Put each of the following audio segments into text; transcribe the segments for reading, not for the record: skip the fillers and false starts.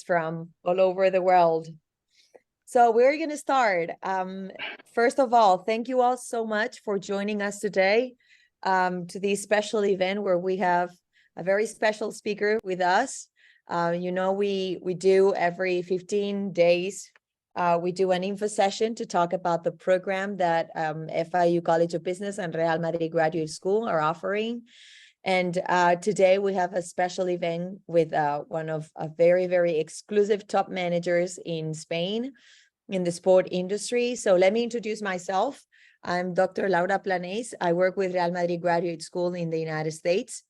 from all over the world. So we're going to start. First of all, thank you all so much for joining us today to this special event where we have a very special speaker with us. We do every 15 days, we do an info session to talk about the program that FIU College of Business and Real Madrid Graduate School are offering. And today we have a special event with one of a very, very exclusive top managers in Spain in the sport industry. So let me introduce myself. I'm Dr. Laura Planés. I work with Real Madrid Graduate School in the United States.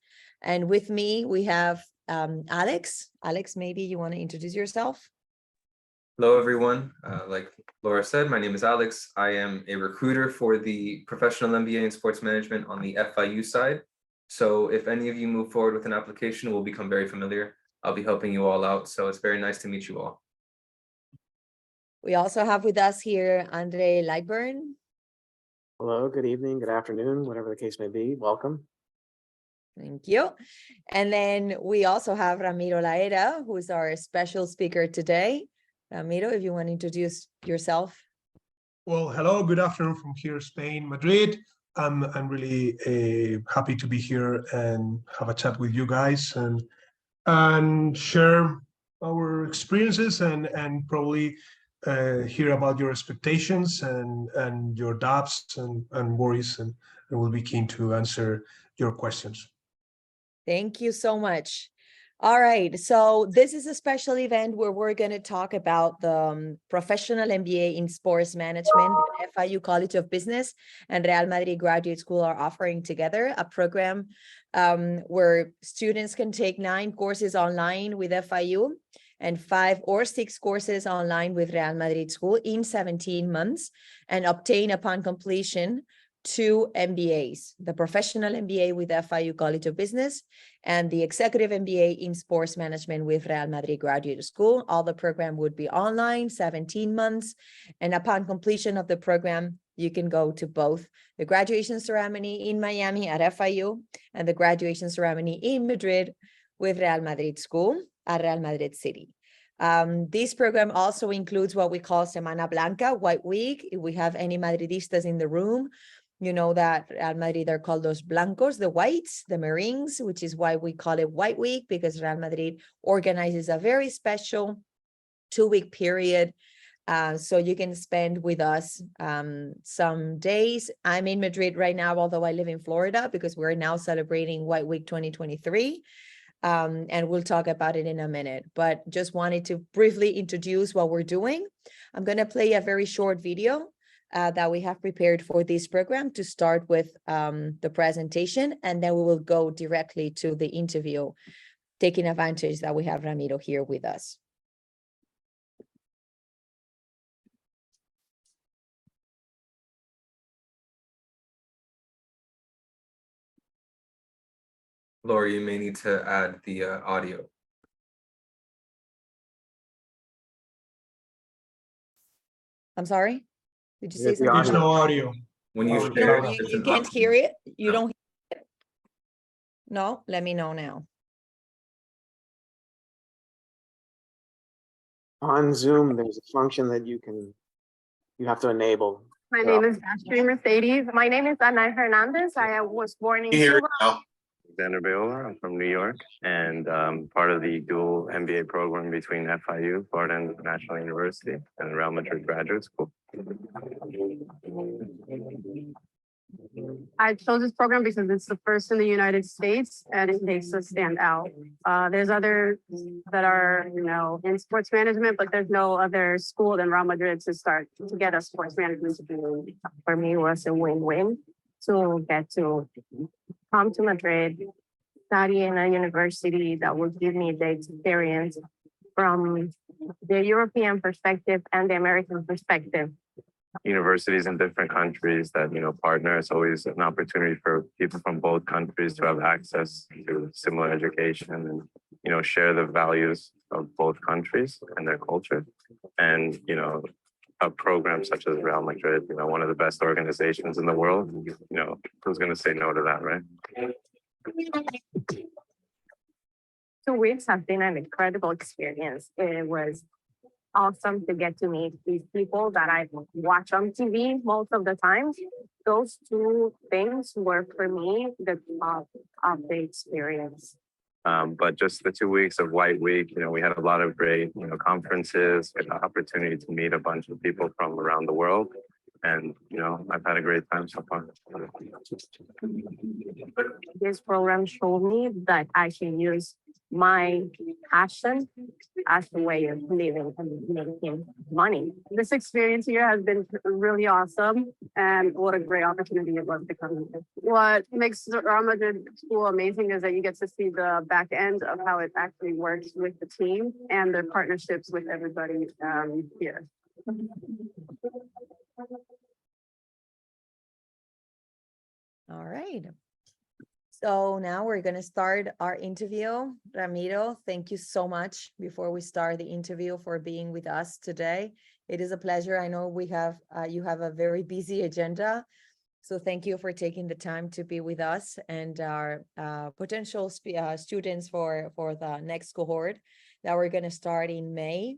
And with me, we have Alex. Alex, maybe you want to introduce yourself? Hello, everyone. Like Laura said, my name is Alex. I am a recruiter for the Professional MBA in Sports Management on the FIU side. So if any of you move forward with an application, we'll become very familiar. I'll be helping you all out. So it's very nice to meet you all. We also have with us here Andre Lightburn. Hello, good evening, good afternoon, whatever the case may be. Welcome. Thank you. And then we also have Ramiro Laera, who's our special speaker today. Ramiro, if you want to introduce yourself. Well, hello, good afternoon from here, Spain, Madrid. I'm really happy to be here and have a chat with you guys and share our experiences and probably hear about your expectations and your doubts and worries, and we'll be keen to answer your questions. Thank you so much. All right, so this is a special event where we're going to talk about the Professional MBA in Sports Management that FIU College of Business and Real Madrid Graduate School are offering together, a program where students can take 9 courses online with FIU and 5 or 6 courses online with Real Madrid School in 17 months and obtain upon completion 2 MBAs, the Professional MBA with FIU College of Business and the Executive MBA in Sports Management with Real Madrid Graduate School. All the program would be online, 17 months. And upon completion of the program, you can go to both the graduation ceremony in Miami at FIU and the graduation ceremony in Madrid with Real Madrid School at Real Madrid City. This program also includes what we call Semana Blanca, White Week. If we have any Madridistas in the room, you know that Real Madrid are called los blancos, the whites, the Marines, which is why we call it White Week, because Real Madrid organizes a very special 2-week period. So you can spend with us some days. I'm in Madrid right now, although I live in Florida, because we're now celebrating White Week 2023. And we'll talk about it in a minute, but just wanted to briefly introduce what we're doing. I'm going to play a very short video that we have prepared for this program to start with the presentation, and then we will go directly to the interview, taking advantage that we have Ramiro here with us. Laura, you may need to add the audio. I'm sorry? Did you say There's the something? There's no audio. When you Oh, share, you- there's You an can't option. hear it? You No. don't hear it? No? Let me know now. On Zoom, there's a function that you have to enable. My name is Astrid Mercedes. My name is Ana Hernandez. I was born in Cuba. Alexander Beola. I'm from New York and part of the dual MBA program between FIU, Florida International University, and Real Madrid Graduate School. I chose this program because it's the first in the United States and it makes us stand out. There's others that are, in sports management, but there's no other school than Real Madrid to get a sports management degree. For me, it was a win-win to get to come to Madrid, study in a university that would give me the experience from the European perspective and the American perspective. Universities in different countries that, partner. It's always an opportunity for people from both countries to have access to similar education and, share the values of both countries and their culture. And, a program such as Real Madrid, one of the best organizations in the world, who's going to say no to that, right? 2 weeks have been an incredible experience. It was awesome to get to meet these people that I watch on TV most of the time. Those two things were for me the top of the experience. But just the 2 weeks of White Week, we had a lot of great, conferences, we had the opportunity to meet a bunch of people from around the world. And, I've had a great time so far. This program showed me that I can use my passion as a way of living and making money. This experience here has been really awesome, and what a great opportunity it was to come here. What makes the Real Madrid school amazing is that you get to see the back end of how it actually works with the team and their partnerships with everybody here. All right. So now we're going to start our interview. Ramiro, thank you so much before we start the interview for being with us today. It is a pleasure. I know you have a very busy agenda. So thank you for taking the time to be with us and our potential students for the next cohort that we're going to start in May.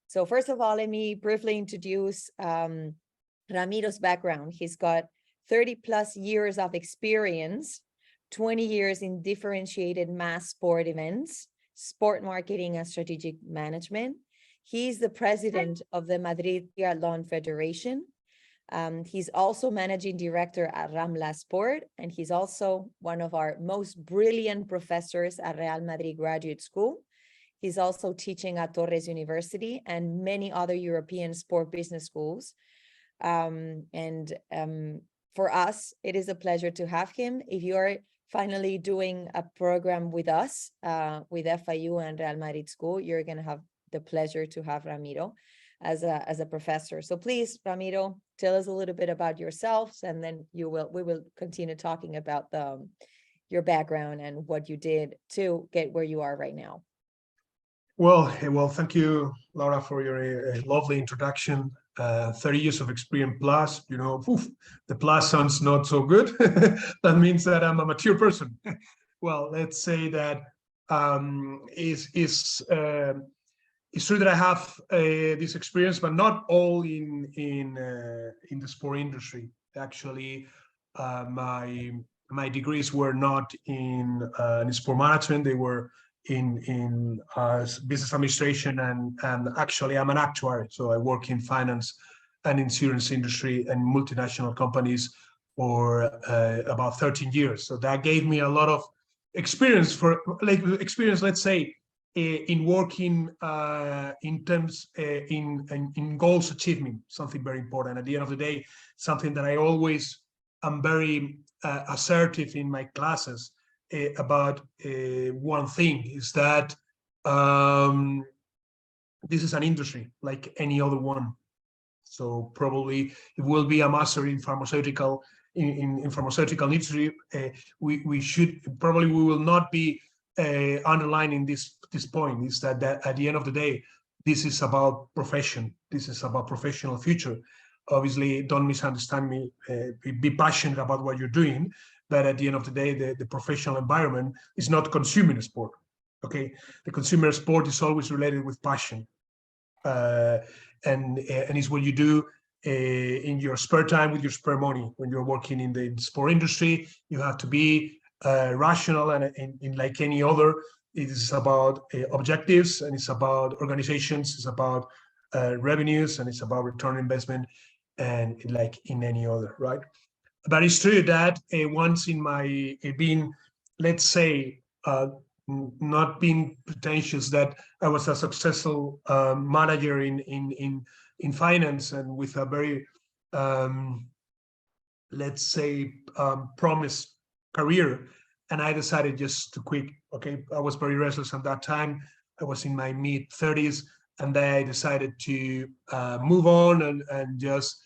So first of all, let me briefly introduce Ramiro's background. He's got 30 plus years of experience, 20 years in differentiated mass sport events, sport marketing and strategic management. He's the president of the Madrid Triathlon Federation. He's also managing director at Ramla Sport, and he's also one of our most brilliant professors at Real Madrid Graduate School. He's also teaching at Torres University and many other European sport business schools. For us, it is a pleasure to have him. If you are finally doing a program with us, with FIU and Real Madrid School, you're going to have the pleasure to have Ramiro as a professor. So please, Ramiro, tell us a little bit about yourselves, and then we will continue talking about your background and what you did to get where you are right now. Well, thank you, Laura, for your lovely introduction. 30 years of experience plus, the plus sounds not so good. That means that I'm a mature person. Well, let's say that it's true that I have this experience, but not all in the sport industry. Actually, my degrees were not in sport management. They were in business administration, and actually I'm an actuary, so I work in finance and insurance industry and multinational companies for about 13 years. So that gave me a lot of experience let's say in working in terms in goals achievement, something very important. At the end of the day, something that I always am very assertive in my classes about one thing is that this is an industry like any other one. So probably it will be a master in pharmaceutical industry. We will not be underlining this point is that at the end of the day, this is about profession. This is about professional future. Obviously, don't misunderstand me. Be passionate about what you're doing. But at the end of the day, the professional environment is not consuming sport. Okay, the consumer sport is always related with passion, and it's what you do in your spare time with your spare money. When you're working in the sport industry, you have to be rational, and in like any other, it is about objectives, and it's about organizations, it's about revenues, and it's about return on investment, and like in any other, right? But it's true that once in my being, let's say, not being pretentious, that I was a successful manager in finance and with a very, let's say, promised career, and I decided just to quit. Okay, I was very restless at that time. I was in my mid-30s, and then I decided to move on and just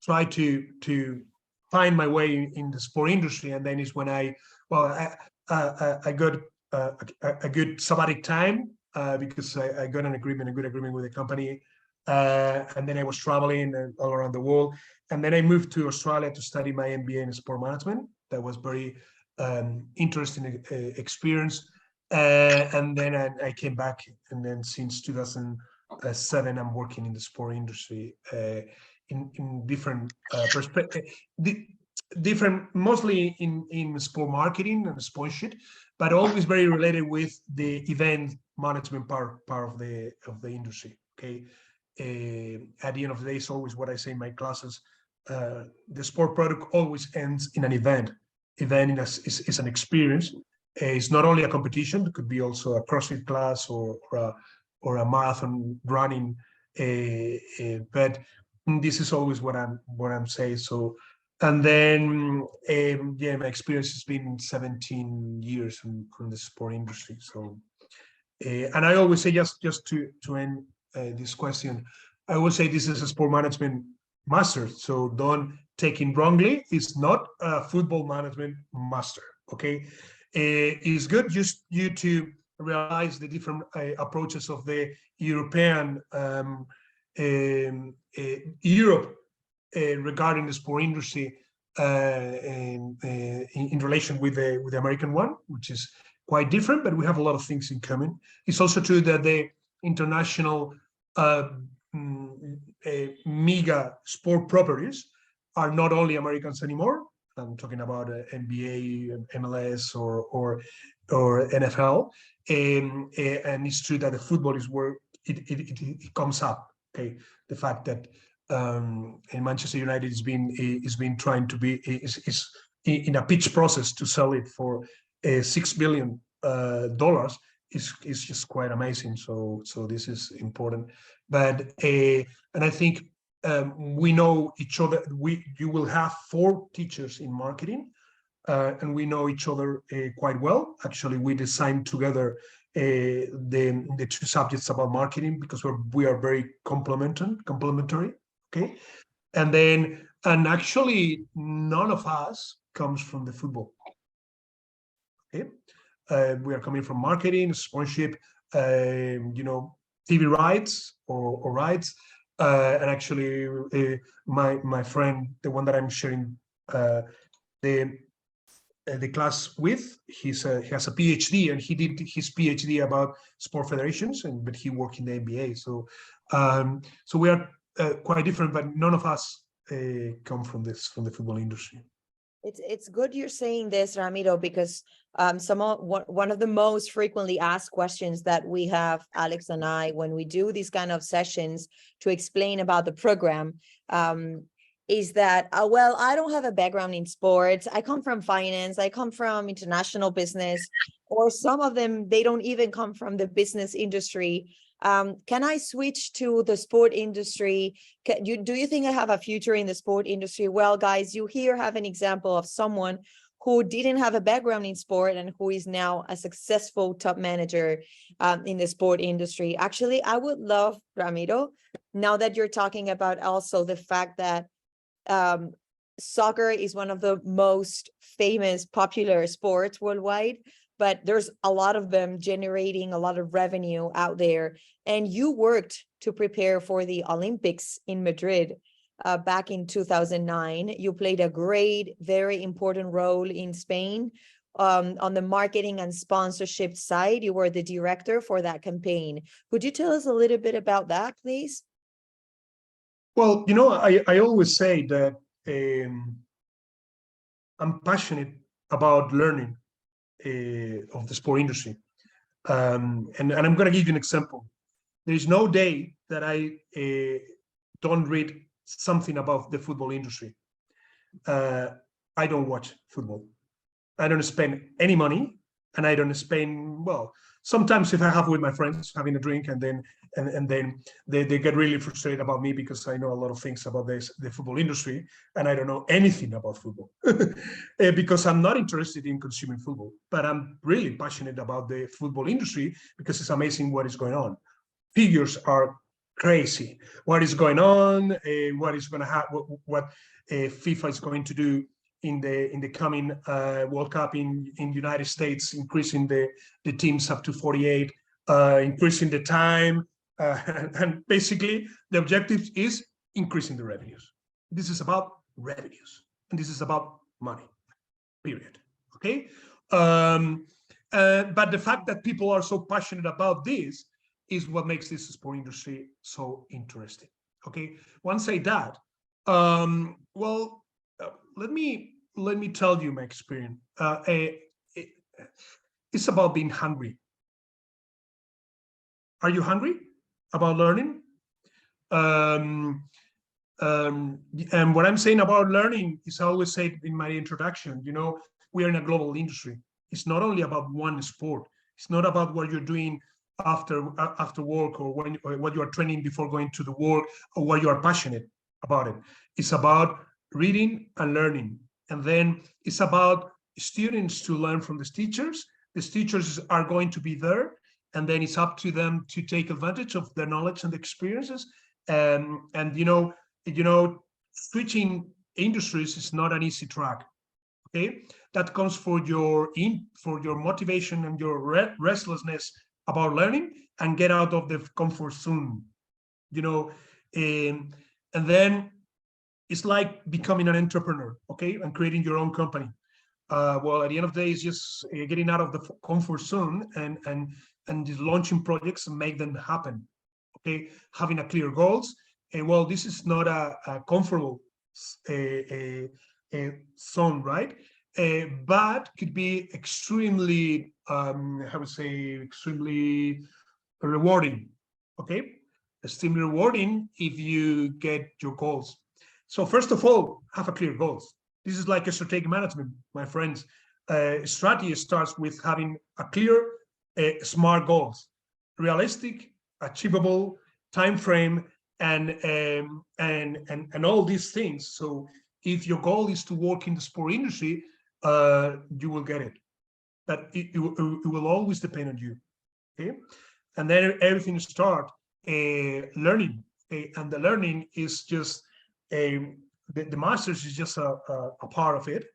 try to find my way in the sport industry. And then is when I got a good sabbatic time because I got a good agreement with the company, and then I was traveling all around the world. And then I moved to Australia to study my MBA in sport management. That was very interesting experience. And then I came back, and then since 2007, I'm working in the sport industry in different perspective, different, mostly in sport marketing and sponsorship, but always very related with the event management part of the industry. Okay, at the end of the day, it's always what I say in my classes. The sport product always ends in an event. Event is an experience. It's not only a competition; it could be also a CrossFit class or a marathon running. But this is always what I'm saying. So, and then yeah, my experience has been 17 years from the sport industry. So, and I always say, just to end this question, I would say this is a sport management master. So don't take it wrongly. It's not a football management master. Okay, it's good just you to realize the different approaches of the European Europe regarding the sport industry in relation with the American one, which is quite different, but we have a lot of things in common. It's also true that the international mega sport properties are not only Americans anymore. I'm talking about NBA, MLS, or NFL, and it's true that the football is where it comes up. Okay, the fact that in Manchester United is been trying to be is in a pitch process to sell it for $6 billion is just quite amazing. So this is important. But and I think we know each other. You will have 4 teachers in marketing, and we know each other quite well. Actually, we designed together the 2 subjects about marketing because we are very complementary. Okay, and actually none of us comes from the football. Okay, we are coming from marketing, sponsorship, TV rights or rights, and actually my friend, the one that I'm sharing the class with, he has a PhD, and he did his PhD about sport federations, but he worked in the NBA. So we are quite different, but none of us come from the football industry. It's good you're saying this, Ramiro, because one of the most frequently asked questions that we have, Alex and I, when we do these kind of sessions to explain about the program, is that, well, I don't have a background in sports. I come from finance. I come from international business, or some of them, they don't even come from the business industry. Can I switch to the sport industry? Do you think I have a future in the sport industry? Well, guys, you here have an example of someone who didn't have a background in sport and who is now a successful top manager in the sport industry. Actually, I would love, Ramiro, now that you're talking about also the fact that soccer is one of the most famous, popular sports worldwide, but there's a lot of them generating a lot of revenue out there. And you worked to prepare for the Olympics in Madrid back in 2009. You played a great, very important role in Spain on the marketing and sponsorship side. You were the director for that campaign. Could you tell us a little bit about that, please? Well, I always say that I'm passionate about learning of the sport industry. And I'm going to give you an example. There's no day that I don't read something about the football industry. I don't watch football. I don't spend any money, and I don't spend, well, sometimes if I have with my friends having a drink, and then they get really frustrated about me because I know a lot of things about the football industry, and I don't know anything about football because I'm not interested in consuming football, but I'm really passionate about the football industry because it's amazing what is going on. Figures are crazy. What is going on? What is going to happen? What FIFA is going to do in the coming World Cup in the United States, increasing the teams up to 48, increasing the time, and basically the objective is increasing the revenues. This is about revenues, and this is about money, period. okay? But the fact that people are so passionate about this is what makes this sport industry so interesting, okay? Once I that, well, let me tell you my experience. It's about being hungry. Are you hungry about learning? And what I'm saying about learning is I always say in my introduction, you know, we are in a global industry. It's not only about one sport. It's not about what you're doing after work, or when or what you are training before going to the work, or what you are passionate about it. It's about reading and learning. And then it's about students to learn from the teachers. The teachers are going to be there, and then it's up to them to take advantage of their knowledge and experiences. And you know, switching industries is not an easy track. Okay, that comes for your motivation and your restlessness about learning, and get out of the comfort zone. You know, and then it's like becoming an entrepreneur, okay, and creating your own company. Well, at the end of the day, it's just getting out of the comfort zone and just launching projects and make them happen. Okay, having a clear goals. And well, this is not a comfortable zone, right? But could be extremely, how would say, extremely rewarding. Okay, extremely rewarding if you get your goals. So first of all, have a clear goals. This is like a strategic management, my friends. Strategy starts with having a clear, smart goals, realistic, achievable time frame, and all these things. So if your goal is to work in the sport industry, you will get it. But it will always depend on you. Okay, and then everything start learning. Okay? And the learning is just the masters is just a part of it.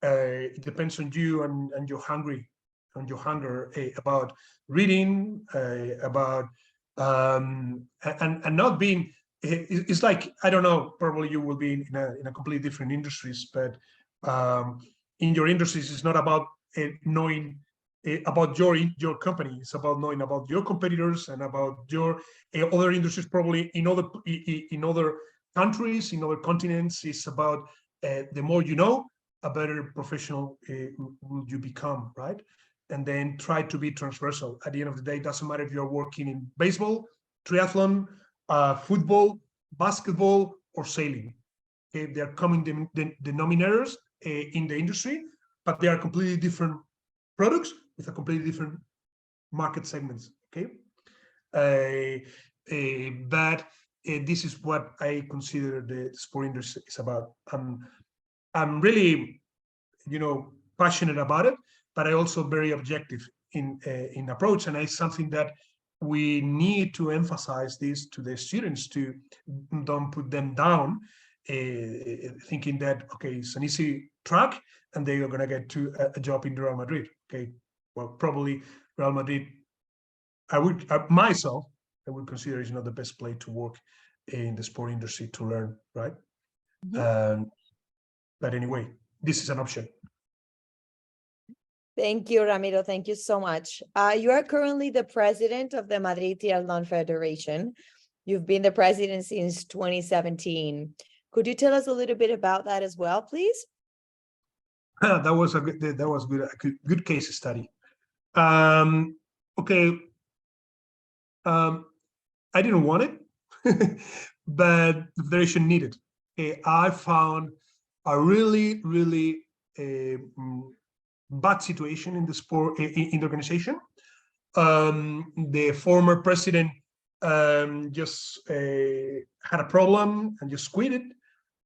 It depends on you and your hunger about reading, about and not being. It's like, I don't know. Probably you will be in a completely different industries, but in your industries, it's not about knowing about your company. It's about knowing about your competitors and about your other industries. Probably in other countries, in other continents. It's about the more you know, a better professional will you become, right? And then try to be transversal. At the end of the day, it doesn't matter if you're working in baseball, triathlon, football, basketball, or sailing. Okay? They're common denominators in the industry, but they are completely different products with a completely different market segments. Okay, but this is what I consider the sport industry is about. I'm really, passionate about it, but I also very objective in approach, and it's something that we need to emphasize this to the students, to don't put them down, thinking that okay, it's an easy track and they are going to get to a job in Real Madrid. Okay, well, probably Real Madrid, I would consider is not the best place to work in the sport industry to learn, right? Mm-hmm. But anyway, this is an option. Thank you, Ramiro. Thank you so much. You are currently the president of the Madrid Triathlon Federation. You've been the president since 2017. Could you tell us a little bit about that as well, please? That was good case study. Okay. I didn't want it, but the federation needed. I found a really, really bad situation in the sport, in the organization. The former president just had a problem and just quit it.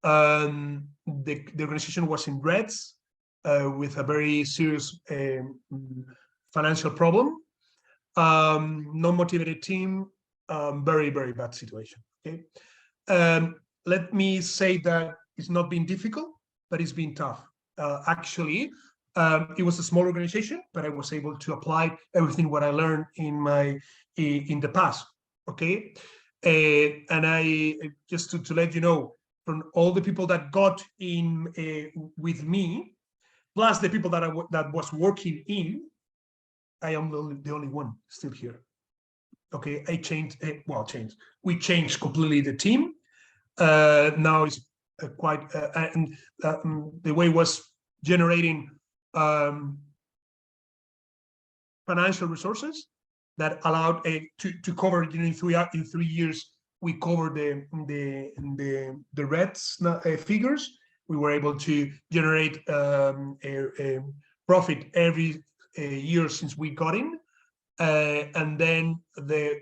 The organization was in reds with a very serious financial problem. Non-motivated team, very, very bad situation. Okay, let me say that it's not been difficult, but it's been tough. Actually, it was a small organization, but I was able to apply everything what I learned in the past. Okay, and I just to let you know, from all the people that got in with me, plus the people that that was working in, I am the only one still here. Okay, we changed completely the team. Now it's quite, and the way it was generating financial resources that allowed to cover, in 3 years, we covered the Reds figures. We were able to generate a profit every year since we got in. And then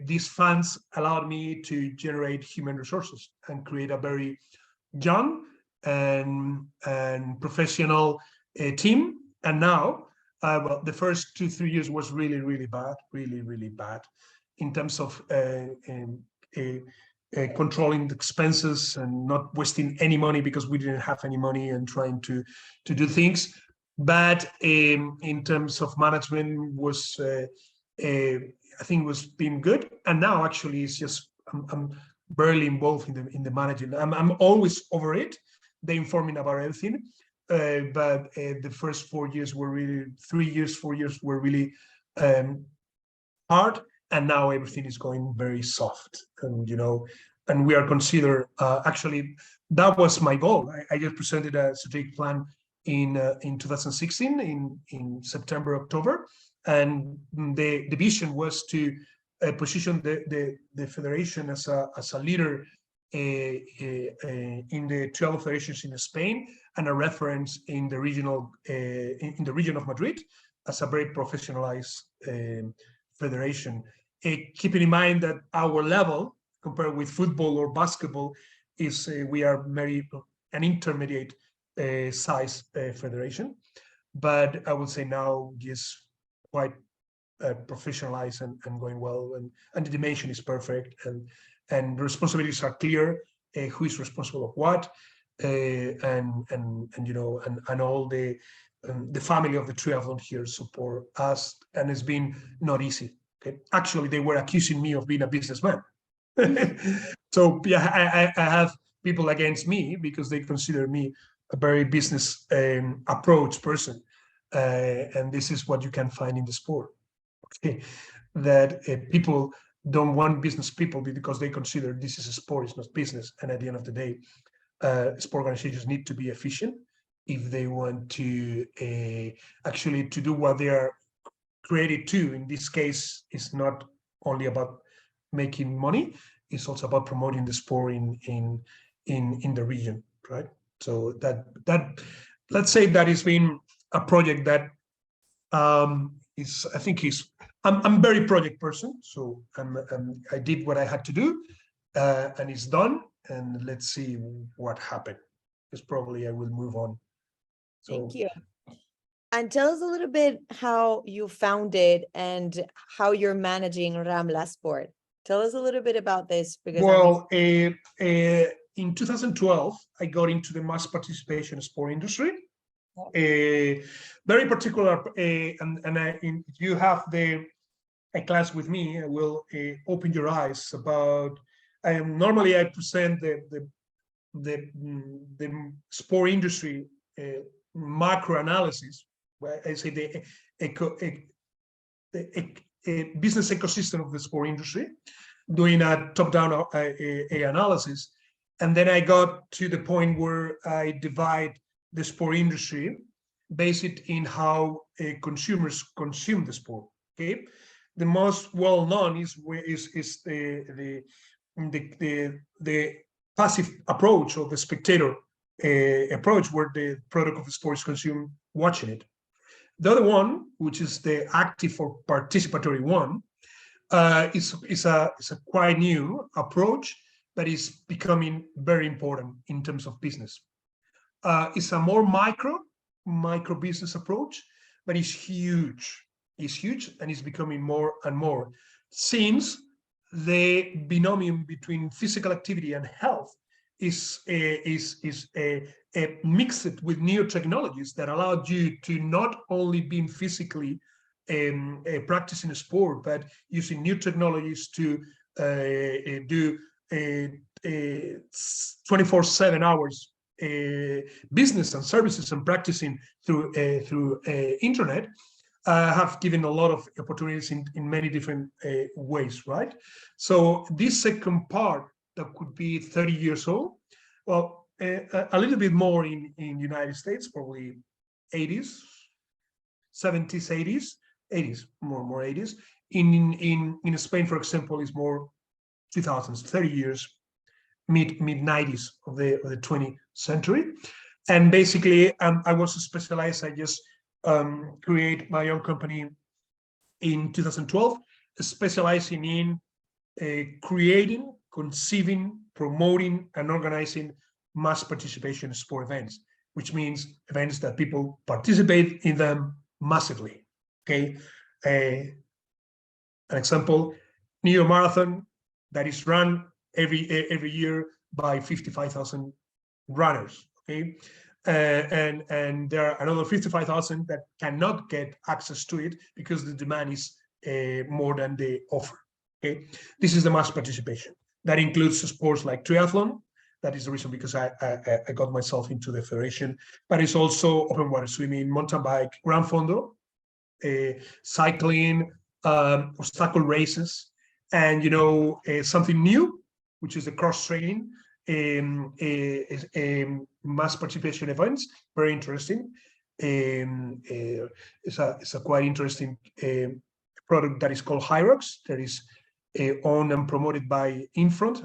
these funds allowed me to generate human resources and create a very young and professional team. And now, well, the first 2-3 years was really bad, really bad in terms of controlling the expenses and not wasting any money because we didn't have any money, and trying to do things. But in terms of management was, I think, was being good. And now actually it's just, I'm barely involved in the managing. I'm always over it. They inform me about everything. But the first 4 years were really, 3 years, 4 years were really hard. And now everything is going very soft. And, you know, and we are considered, actually, that was my goal. I just presented a strategic plan in 2016, in September, October. And the vision was to position the federation as a leader in the 12 federations in Spain, and a reference in the regional in the region of Madrid as a very professionalized federation. Keeping in mind that our level compared with football or basketball is we are very an intermediate size federation, but I would say now is quite professionalized and going well, and the dimension is perfect, and the responsibilities are clear, who is responsible of what, and you know, and all the family of the triathlon here support us, and it's been not easy. Okay, actually, they were accusing me of being a businessman. So yeah, I have people against me because they consider me a very business approach person, and this is what you can find in the sport. Okay, that people don't want business people because they consider this is a sport, it's not business. And at the end of the day, sport organizations need to be efficient if they want to actually to do what they are created to. In this case, it's not only about making money, it's also about promoting the sport in the region, right? So that let's say that has been a project that is, I think I'm very project person, so I did what I had to do, and it's done, and let's see what happened, because probably I will move on. So, Thank you. And tell us a little bit how you found it and how you're managing Ramla Sport. Tell us a little bit about this, because well, in 2012, I got into the mass participation sport industry. Very particular, and if you have a class with me, I will open your eyes about. Normally I present the sport industry macro analysis, where I say the business ecosystem of the sport industry, doing a top-down analysis, and then I got to the point where I divide the sport industry, base it in how consumers consume the sport. Okay, the most well-known is the passive approach, or the spectator approach, where the product of the sport is consumed watching it. The other one, which is the active or participatory one, is a quite new approach, but is becoming very important in terms of business. It's a more micro business approach, but it's huge. It's huge, and it's becoming more and more, since the binomium between physical activity and health is mixed with new technologies that allow you to not only be physically practicing a sport, but using new technologies to do 24/7 hours business and services and practicing through internet have given a lot of opportunities in many different ways, right? So this second part that could be 30 years old, well, a little bit more in United States, probably 80s, 70s, 80s, more 80s. In Spain, for example, is more 2000s, 30 years, mid 90s of the 20th century. And basically, I was specialized. I just create my own company in 2012, specializing in creating, conceiving, promoting, and organizing mass participation sport events, which means events that people participate in them massively. Okay, an example: New York Marathon, that is run every year by 55,000 runners. Okay, and there are another 55,000 that cannot get access to it because the demand is more than the offer. Okay, this is the mass participation. That includes sports like triathlon. That is the reason because I got myself into the federation, but it's also open water swimming, mountain bike, Gran Fondo, cycling, obstacle races, and something new, which is the cross training, mass participation events. Very interesting. It's a quite interesting product that is called Hyrox, that is owned and promoted by Infront.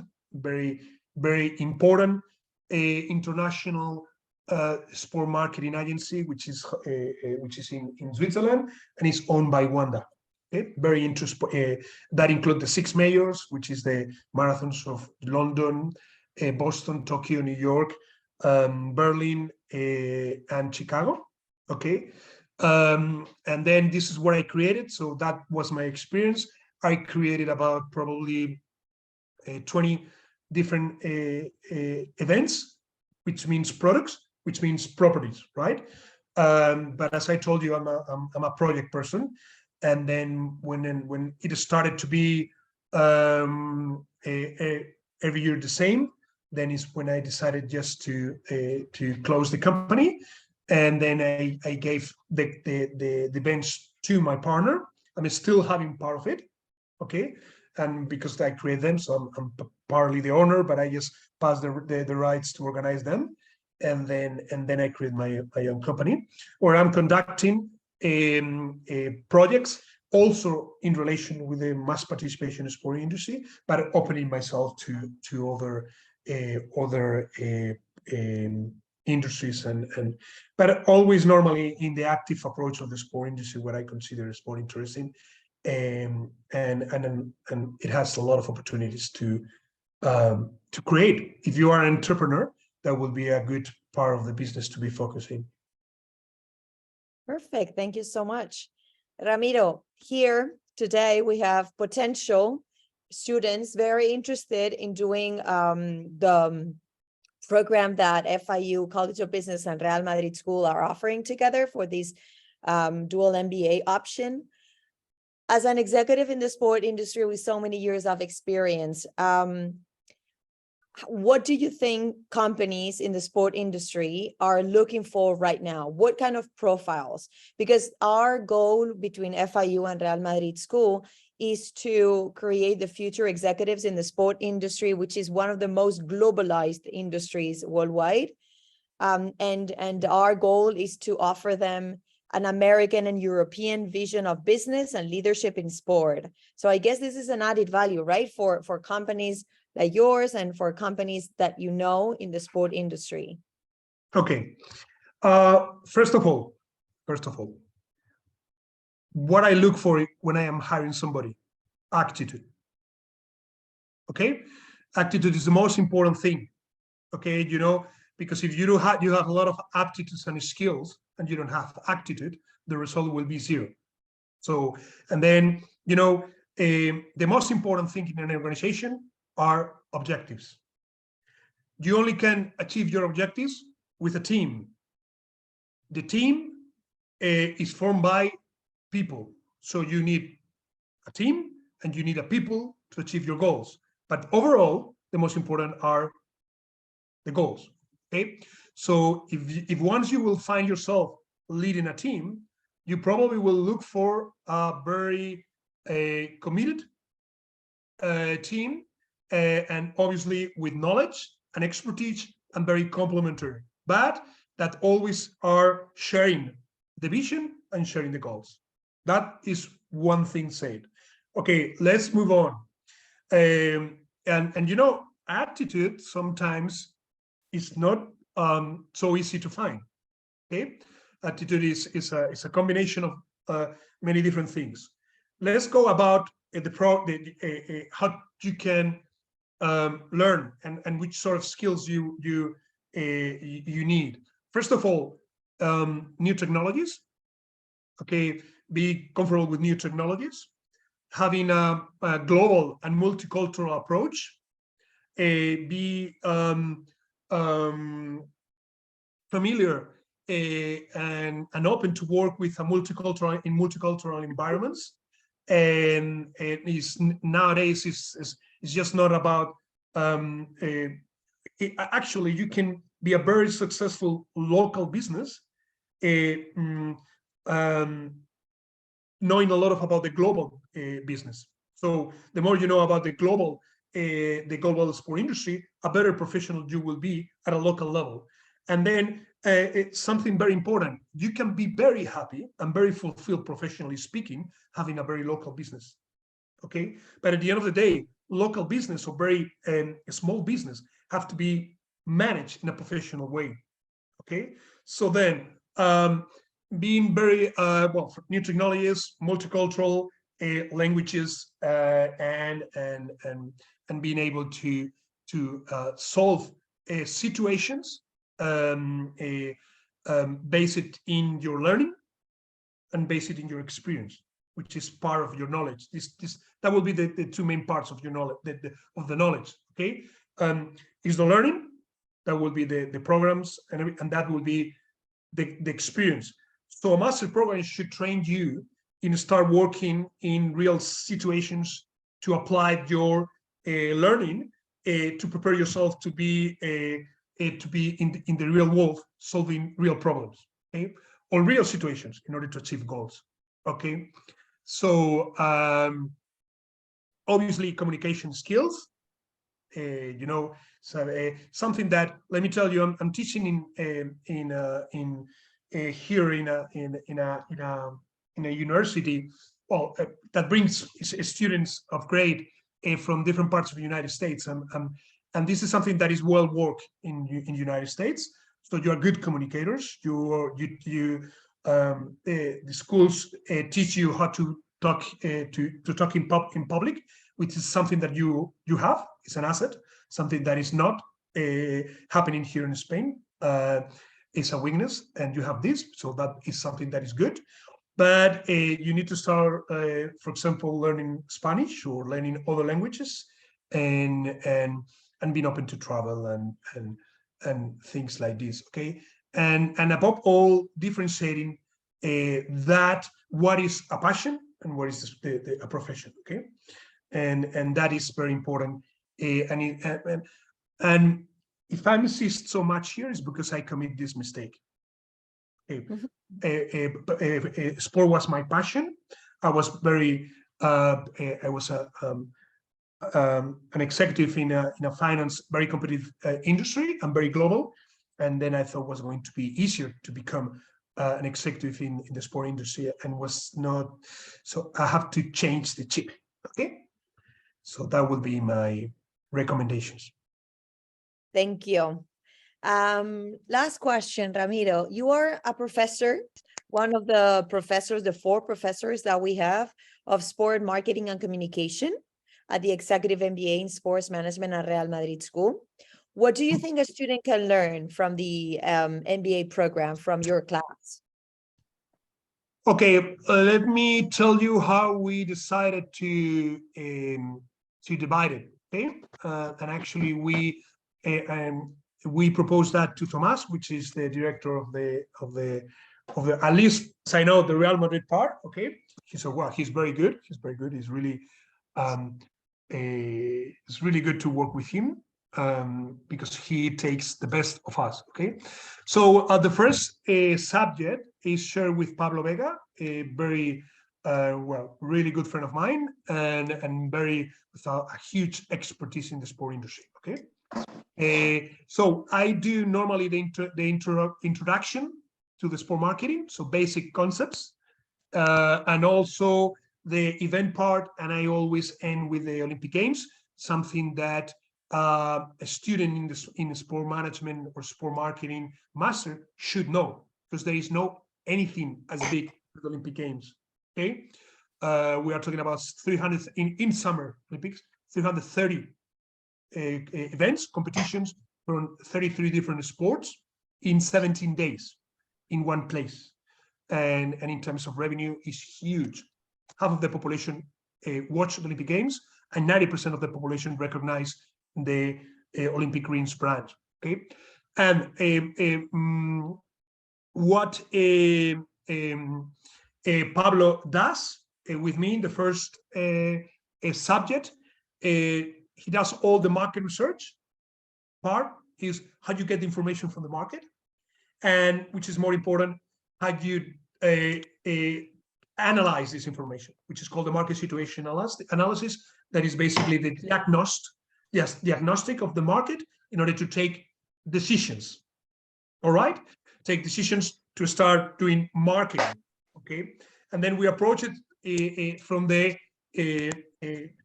Very important international sport marketing agency, which is in Switzerland, and is owned by Wanda. Okay? Very interesting. That includes the 6 majors, which is the marathons of London, Boston, Tokyo, New York, Berlin, and Chicago. Okay, and then this is what I created. So that was my experience. I created about probably 20 different events, which means products, which means properties, right? But as I told you, I'm a project person, and then when it started to be every year the same, then is when I decided just to close the company, and then I gave the events to my partner. I'm still having part of it, okay, and because I create them, so I'm partly the owner, but I just pass the rights to organize them, and then I create my own company where I'm conducting projects also in relation with the mass participation in sport industry, but opening myself to other industries but always normally in the active approach of the sport industry, what I consider sport interesting. And it has a lot of opportunities to create. If you are an entrepreneur, that will be a good part of the business to be focusing. Perfect. Thank you so much. Ramiro, here today we have potential students very interested in doing the program that FIU, College of Business, and Real Madrid School are offering together for this dual MBA option. As an executive in the sport industry with so many years of experience, what do you think companies in the sport industry are looking for right now? What kind of profiles? Because our goal between FIU and Real Madrid School is to create the future executives in the sport industry, which is one of the most globalized industries worldwide. And our goal is to offer them an American and European vision of business and leadership in sport. So I guess this is an added value, right? For companies like yours and for companies that you know in the sport industry. Okay. First of all, what I look for when I am hiring somebody, attitude. Okay, attitude is the most important thing. Okay, because if you have a lot of aptitudes and skills and you don't have attitude, the result will be zero. So, and then the most important thing in an organization are objectives. You only can achieve your objectives with a team. The team is formed by people. So you need a team and you need a people to achieve your goals. But overall, the most important are the goals. Okay. So if once you will find yourself leading a team, you probably will look for a very committed team, and obviously with knowledge and expertise and very complementary, but that always are sharing the vision and sharing the goals. That is one thing said. Okay, let's move on. And you know, attitude sometimes is not so easy to find. Okay, attitude is a combination of many different things. Let's go about how you can learn and which sort of skills you need. First of all, new technologies. Okay, be comfortable with new technologies, having a global and multicultural approach, be familiar and open to work with in multicultural environments. And nowadays is just not about actually you can be a very successful local business knowing a lot about the global business. So the more you know about the global sport industry, a better professional you will be at a local level. And then it's something very important. You can be very happy and very fulfilled, professionally speaking, having a very local business. Okay, but at the end of the day, local business or very small business have to be managed in a professional way. Okay, so then being very well for new technologies, multicultural languages, and being able to solve situations base it in your learning and base it in your experience, which is part of your knowledge. That will be the two main parts of your knowledge, of the knowledge. Okay, is the learning, that will be the programs, and that will be the experience. So a master program should train you in start working in real situations to apply your learning to prepare yourself to be in the real world, solving real problems, okay, or real situations in order to achieve goals. Okay, so obviously communication skills. You know, so something that, let me tell you, I'm teaching here in a university, well, that brings students of grade from different parts of the United States, and this is something that is well worked in the United States. So you are good communicators. The schools teach you how to talk talk in public, which is something that you have. It's an asset, something that is not happening here in Spain. It's a weakness, and you have this, so that is something that is good. But you need to start, for example, learning Spanish or learning other languages, and being open to travel and things like this. Okay, and above all, differentiating that what is a passion and what is a profession. Okay, and that is very important. And if I insist so much here, is because I commit this mistake. Sport was my passion. I was very I was an executive in a finance, very competitive industry and very global. And then I thought it was going to be easier to become an executive in the sport industry, and was not. So I have to change the chip. Okay, so that would be my recommendations. Thank you. Last question, Ramiro. You are a professor, one of the professors, the 4 professors that we have of sport marketing and communication at the Executive MBA in Sports Management at Real Madrid School. What do you think a student can learn from the MBA program, from your class? Okay, let me tell you how we decided to divide it. Okay, and actually we proposed that to Tomas, which is the director of the at least as I know, the Real Madrid part. Okay, he said, well, he's very good. He's very good. He's really it's really good to work with him. because he takes the best of us. Okay, so the first subject is shared with Pablo Vega, a very really good friend of mine, and very with a huge expertise in the sport industry. Okay, so I do normally the introduction to the sport marketing, so basic concepts, and also the event part, and I always end with the Olympic Games, something that a student in sport management or sport marketing master should know, because there is no anything as big as the Olympic Games. Okay, we are talking about 300 in Summer Olympics, 330 events, competitions from 33 different sports in 17 days in one place, and in terms of revenue is huge. Half of the population watch the Olympic Games, and 90% of the population recognize the Olympic Greens brand. Okay, and what Pablo does with me in the first subject, he does all the market research part, is how you get the information from the market, and which is more important, how you analyze this information, which is called the market situation analysis. That is basically the diagnostic of the market in order to take decisions. All right, take decisions to start doing marketing. Okay, and then we approach it from the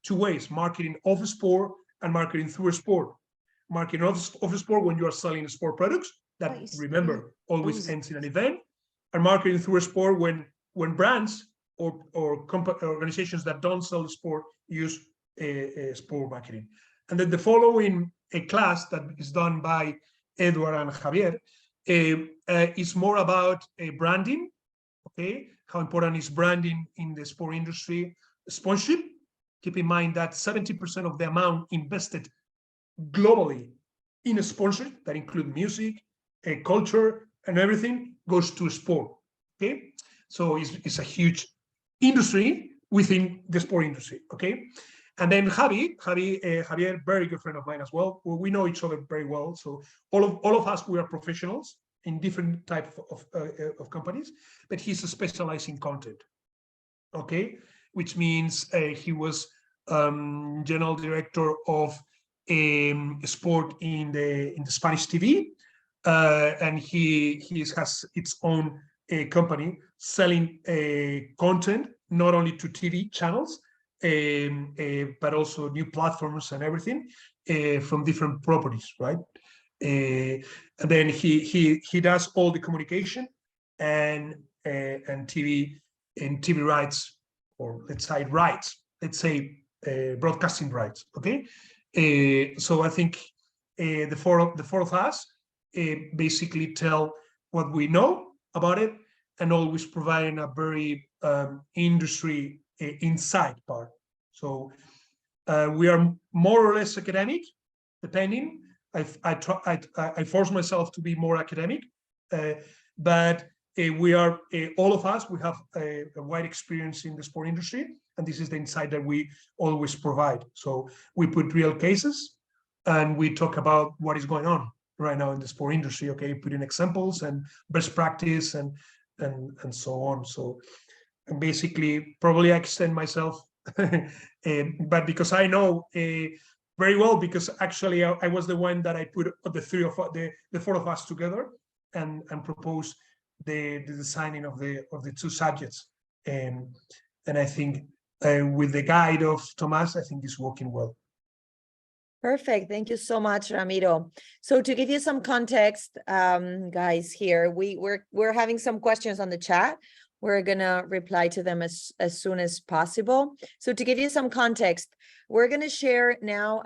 two ways: marketing of sport and marketing through sport. Marketing of sport when you are selling sport products that, remember, always ends in an event, and marketing through sport when brands or organizations that don't sell sport use sport marketing. And then the following class that is done by Edward and Javier is more about branding. Okay, how important is branding in the sport industry? Sponsorship. Keep in mind that 70% of the amount invested globally in a sponsorship, that include music, culture, and everything, goes to sport. Okay, so it's a huge industry within the sport industry. Okay, and then Javier, very good friend of mine as well. We know each other very well. So all of us, we are professionals in different types of companies, but he's specialized in content. Okay, which means he was general director of sport in the Spanish TV, and he has its own company selling content not only to TV channels but also new platforms and everything from different properties, right? And then he does all the communication and TV rights, or let's say broadcasting rights. Okay, so I think the four of us basically tell what we know about it, and always providing a very industry insight part. So we are more or less academic, depending. I force myself to be more academic, but we are all of us. We have a wide experience in the sport industry, and this is the insight that we always provide. So we put real cases, and we talk about what is going on right now in the sport industry. Okay, putting examples and best practice and so on. So basically, probably I extend myself, but because I know very well, because actually I was the one that I put the four of us together and proposed the designing of the two subjects, and I think with the guide of Tomas, I think it's working well. Perfect. Thank you so much, Ramiro. So to give you some context, guys, here we're having some questions on the chat. We're gonna reply to them as soon as possible. So to give you some context, we're gonna share now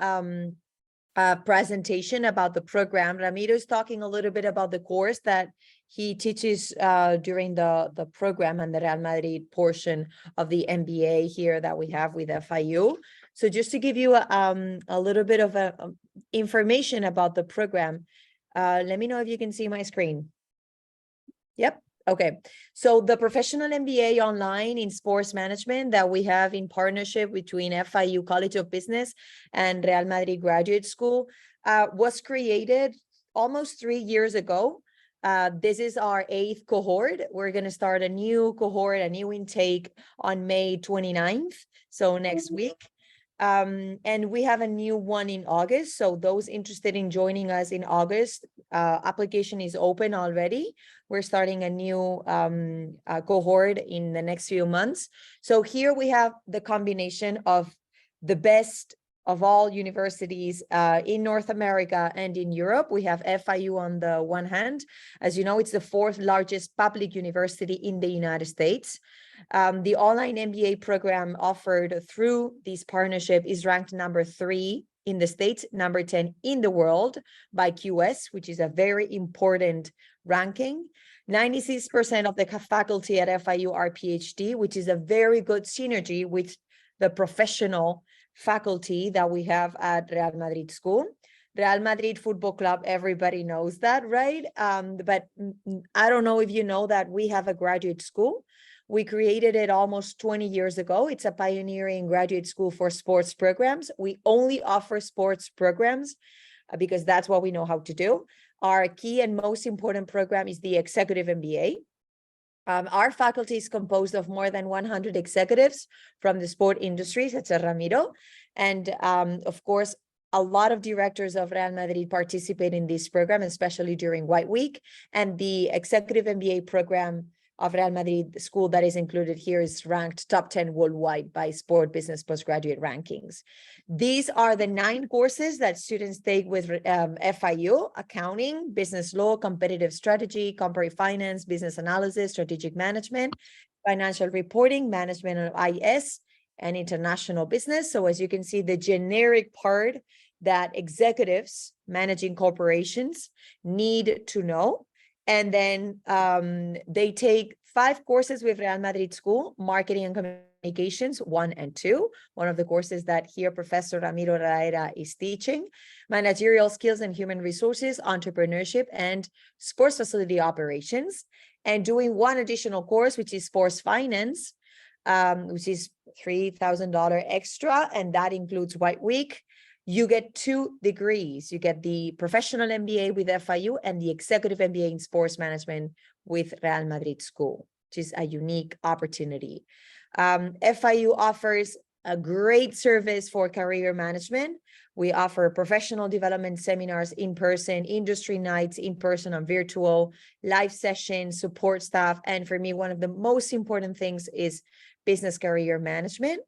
a presentation about the program. Ramiro is talking a little bit about the course that he teaches during the program and the Real Madrid portion of the MBA here that we have with FIU. So just to give you a little bit of information about the program, let me know if you can see my screen. Yep. Okay, so the professional MBA online in sports management that we have in partnership between FIU College of Business and Real Madrid Graduate School was created almost 3 years ago. This is our 8th cohort. We're going to start a new cohort, a new intake on May 29th, so next week. And we have a new one in August. So those interested in joining us in August, application is open already. We're starting a new cohort in the next few months. So here we have the combination of the best of all universities in North America and in Europe. We have FIU on the one hand. As you know, it's the 4th largest public university in the United States. The online MBA program offered through this partnership is ranked number 3 in the States, number 10 in the world by QS, which is a very important ranking. 96% of the faculty at FIU are PhD, which is a very good synergy with the professional faculty that we have at Real Madrid School. Real Madrid Football Club, everybody knows that, right? But I don't know if you know that we have a graduate school. We created it almost 20 years ago. It's a pioneering graduate school for sports programs. We only offer sports programs because that's what we know how to do. Our key and most important program is the Executive MBA. Our faculty is composed of more than 100 executives from the sport industry, such as Ramiro. And of course, a lot of directors of Real Madrid participate in this program, especially during White Week. And the Executive MBA program of Real Madrid School that is included here is ranked top 10 worldwide by Sport Business Postgraduate Rankings. These are the 9 courses that students take with FIU: accounting, business law, competitive strategy, corporate finance, business analysis, strategic management, financial reporting, management of IS, and international business. So as you can see, the generic part that executives managing corporations need to know. And then they take 5 courses with Real Madrid School: marketing and communications 1 and 2. One of the courses that here Professor Ramiro Raera is teaching: managerial skills and human resources, entrepreneurship, and sports facility operations. And doing 1 additional course, which is sports finance, which is $3,000 extra, and that includes White Week. You get 2 degrees. You get the professional MBA with FIU and the executive MBA in sports management with Real Madrid School, which is a unique opportunity. FIU offers a great service for career management. We offer professional development seminars in person, industry nights in person and virtual, live sessions, support staff. And for me, one of the most important things is business career management.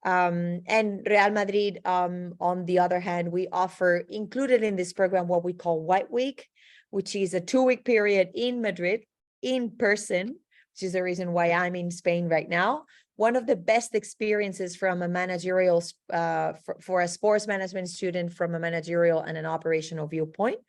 And Real Madrid, on the other hand, we offer included in this program what we call White Week, which is a 2-week period in Madrid in person, which is the reason why I'm in Spain right now. One of the best experiences from a managerial, for a sports management student from a managerial and an operational viewpoint.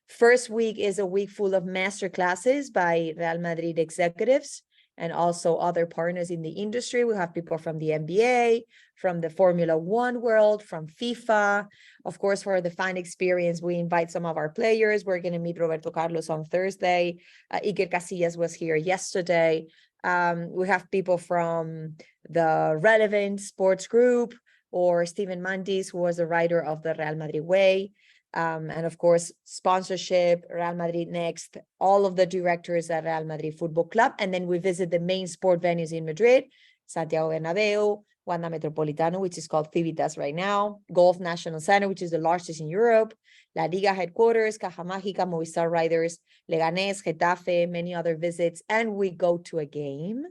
First week is a week full of master classes by Real Madrid executives and also other partners in the industry. We have people from the NBA, from the Formula One world, from FIFA. Of course, for the fan experience, we invite some of our players. We're going to meet Roberto Carlos on Thursday. Iker Casillas was here yesterday. We have people from the Relevant Sports Group, or Stephen Mandis, who was the writer of the Real Madrid Way. And of course, sponsorship, Real Madrid Next, all of the directors at Real Madrid Football Club. And then we visit the main sport venues in Madrid: Santiago Bernabeu, Wanda Metropolitano, which is called Civitas right now, Golf National Center, which is the largest in Europe, La Liga headquarters, Caja Mágica, Movistar Riders, Leganés, Getafe, many other visits. And we go to a game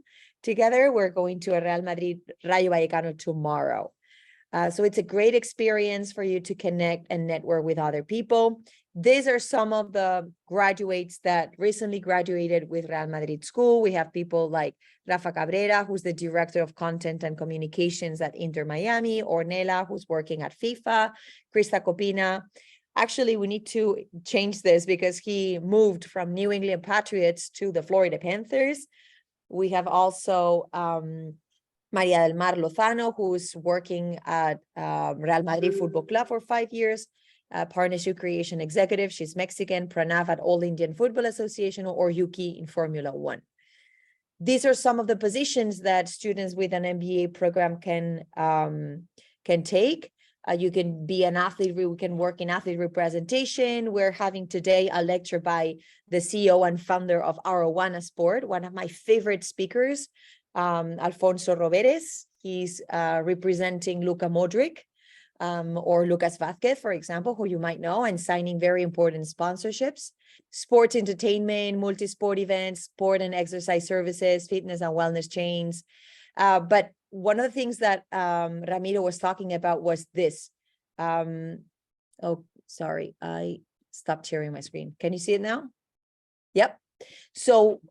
together. We're going to a Real Madrid Rayo Vallecano tomorrow. So it's a great experience for you to connect and network with other people. These are some of the graduates that recently graduated with Real Madrid School. We have people like Rafa Cabrera, who's the director of content and communications at Inter Miami, Ornella, who's working at FIFA, Krista Copina. Actually, we need to change this because he moved from New England Patriots to the Florida Panthers. We have also Maria del Mar Lozano, who's working at Real Madrid Football Club for 5 years. Partnership Creation Executive. She's Mexican. Pranav at All Indian Football Association, or Yuki in Formula One. These are some of the positions that students with an MBA program can take. You can be an athlete, we can work in athlete representation. We're having today a lecture by the CEO and founder of Arowana Sport, one of my favorite speakers, Alfonso Roberes. He's representing Luka Modric or Lucas Vazquez, for example, who you might know, and signing very important sponsorships. Sports entertainment, multi-sport events, sport and exercise services, fitness and wellness chains. But one of the things that Ramiro was talking about was this. Oh, sorry, I stopped sharing my screen. Can you see it now? Yep. So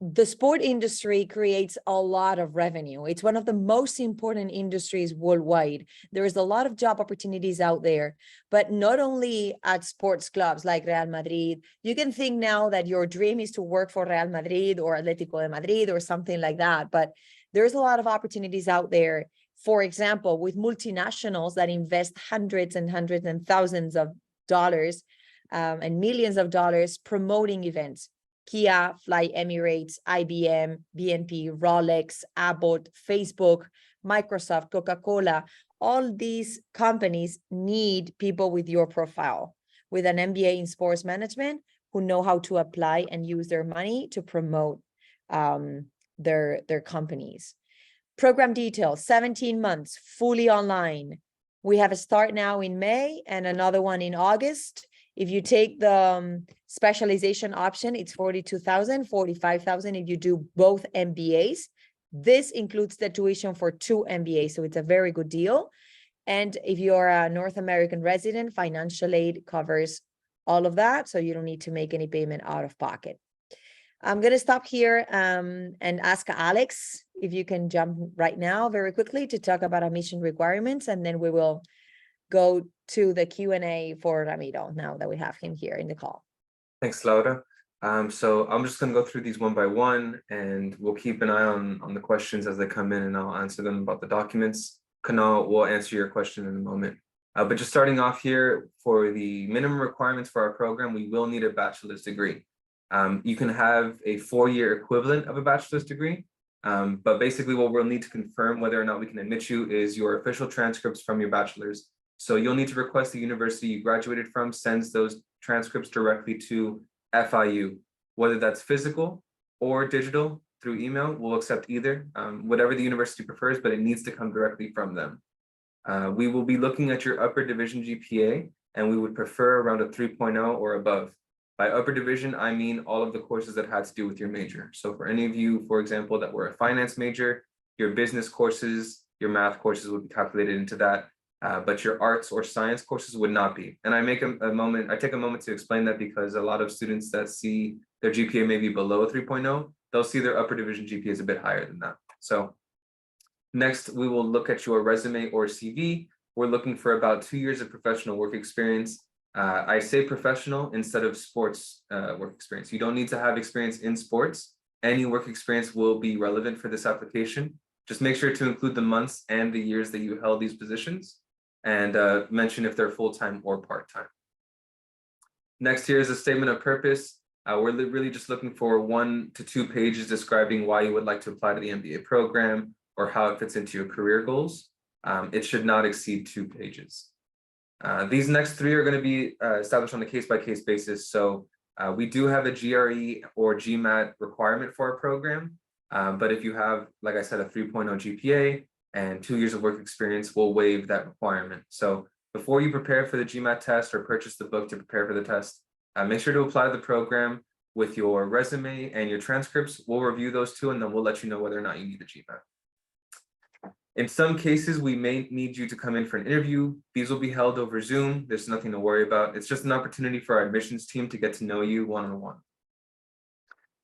the sport industry creates a lot of revenue. It's one of the most important industries worldwide. There is a lot of job opportunities out there, but not only at sports clubs like Real Madrid. You can think now that your dream is to work for Real Madrid or Atletico de Madrid or something like that, but there's a lot of opportunities out there. For example, with multinationals that invest hundreds and thousands of dollars and millions of dollars promoting events. Kia, Fly Emirates, IBM, BNP, Rolex, Abbott, Facebook, Microsoft, Coca-Cola, all these companies need people with your profile, with an MBA in sports management, who know how to apply and use their money to promote their companies. Program details, 17 months, fully online. We have a start now in May and another one in August. If you take the specialization option, it's 42,000, 45,000 if you do both MBAs. This includes the tuition for 2 MBAs, so it's a very good deal. And if you're a North American resident, financial aid covers all of that, so you don't need to make any payment out of pocket. I'm going to stop here and ask Alex if you can jump right now very quickly to talk about admission requirements, and then we will go to the Q&A for Ramiro now that we have him here in the call. Thanks, Laura. So I'm just going to go through these one by one, and we'll keep an eye on the questions as they come in, and I'll answer them about the documents. Kunal will answer your question in a moment. But just starting off here, for the minimum requirements for our program, we will need a bachelor's degree. You can have a 4-year equivalent of a bachelor's degree, but basically what we'll need to confirm whether or not we can admit you is your official transcripts from your bachelor's. So you'll need to request the university you graduated from sends those transcripts directly to FIU, whether that's physical or digital through email. We'll accept either, whatever the university prefers, but it needs to come directly from them. We will be looking at your upper division GPA, and we would prefer around a 3.0 or above. By upper division, I mean all of the courses that had to do with your major. So for any of you, for example, that were a finance major, your business courses, your math courses would be calculated into that. But your arts or science courses would not be. And I take a moment to explain that, because a lot of students that see their GPA maybe below 3.0, they'll see their upper division GPA is a bit higher than that. So next, we will look at your resume or CV. We're looking for about 2 years of professional work experience. I say professional instead of sports work experience. You don't need to have experience in sports. Any work experience will be relevant for this application. Just make sure to include the months and the years that you held these positions, and mention if they're full-time or part-time. Next here is a statement of purpose. We're really just looking for 1 to 2 pages describing why you would like to apply to the MBA program or how it fits into your career goals. It should not exceed 2 pages. These next 3 are going to be established on a case-by-case basis. So we do have a GRE or GMAT requirement for our program. But if you have, like I said, a 3.0 GPA and 2 years of work experience, we'll waive that requirement. So before you prepare for the GMAT test or purchase the book to prepare for the test, make sure to apply to the program with your resume and your transcripts. We'll review those 2, and then we'll let you know whether or not you need the GMAT. In some cases, we may need you to come in for an interview. These will be held over Zoom. There's nothing to worry about. It's just an opportunity for our admissions team to get to know you one-on-one.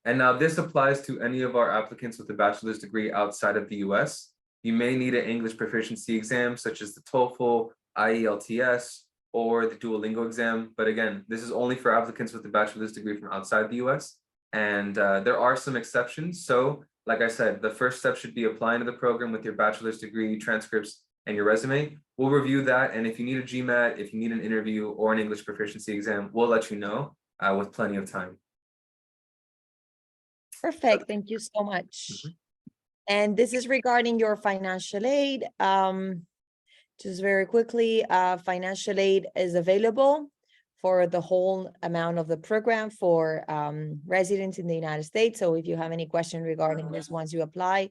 And now this applies to any of our applicants with a bachelor's degree outside of the US. You may need an English proficiency exam, such as the TOEFL, IELTS, or the Duolingo exam. But again, this is only for applicants with a bachelor's degree from outside the US. And there are some exceptions. So like I said, the first step should be applying to the program with your bachelor's degree transcripts and your resume. We'll review that, and if you need a GMAT, if you need an interview or an English proficiency exam, we'll let you know with plenty of time. Perfect. Thank you so much. And this is regarding your financial aid. Just very quickly, financial aid is available for the whole amount of the program for residents in the United States. So if you have any question regarding this once you apply,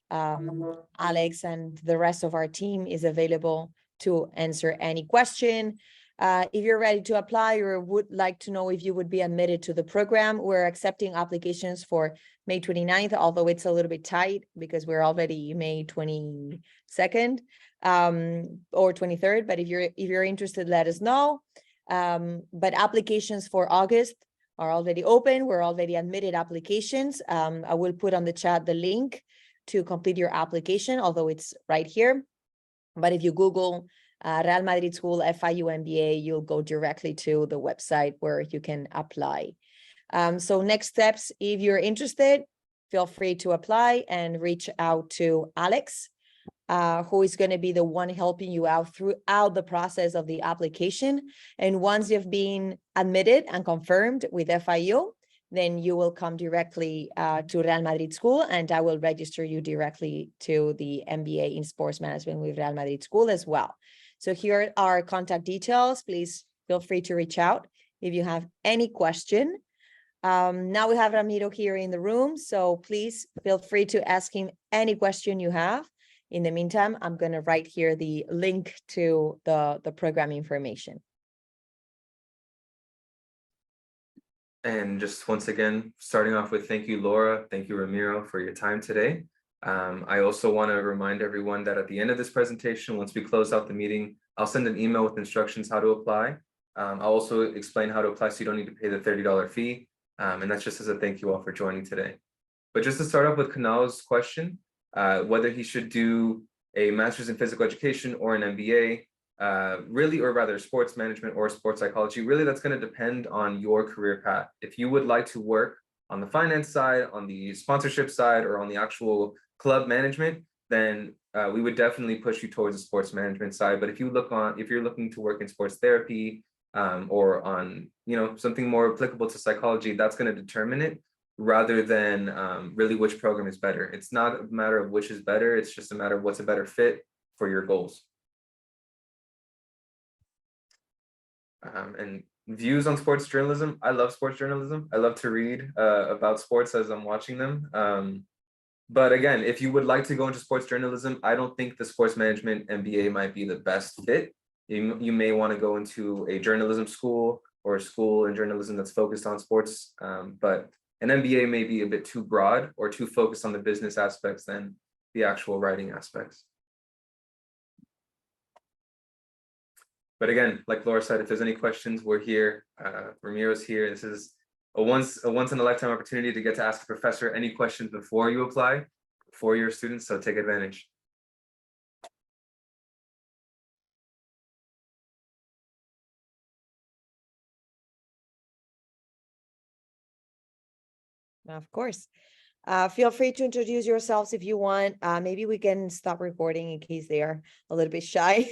Alex and the rest of our team is available to answer any question. If you're ready to apply or would like to know if you would be admitted to the program, we're accepting applications for May 29th, although it's a little bit tight because we're already May 22nd or 23rd. But if you're interested, let us know. But applications for August are already open. We're already admitted applications. I will put on the chat the link to complete your application, although it's right here. But if you Google Real Madrid School FIU MBA, you'll go directly to the website where you can apply. So next steps, if you're interested, feel free to apply and reach out to Alex, who is going to be the one helping you out throughout the process of the application. And once you've been admitted and confirmed with FIU, then you will come directly to Real Madrid School, and I will register you directly to the MBA in Sports Management with Real Madrid School as well. So here are our contact details. Please feel free to reach out if you have any question. Now we have Ramiro here in the room, so please feel free to ask him any question you have. In the meantime, I'm going to write here the link to the program information. And just once again, starting off with thank you, Laura. Thank you, Ramiro, for your time today. I also want to remind everyone that at the end of this presentation, once we close out the meeting, I'll send an email with instructions how to apply. I'll also explain how to apply so you don't need to pay the $30 fee. And that's just as a thank you all for joining today. But just to start off with Kunal's question, whether he should do a master's in physical education or an MBA, really, or rather sports management or sports psychology, really that's going to depend on your career path. If you would like to work on the finance side, on the sponsorship side, or on the actual club management, then we would definitely push you towards the sports management side. But if you're looking to work in sports therapy or on something more applicable to psychology, that's going to determine it rather than really which program is better. It's not a matter of which is better. It's just a matter of what's a better fit for your goals. And views on sports journalism. I love sports journalism. I love to read about sports as I'm watching them. But again, if you would like to go into sports journalism, I don't think the sports management MBA might be the best fit. You may want to go into a journalism school or a school in journalism that's focused on sports. But an MBA may be a bit too broad or too focused on the business aspects than the actual writing aspects. But again, like Laura said, if there's any questions, we're here. Ramiro's here. This is a once in a lifetime opportunity to get to ask a professor any questions before you apply for your students. So take advantage. Of course. Feel free to introduce yourselves if you want. Maybe we can stop recording in case they are a little bit shy.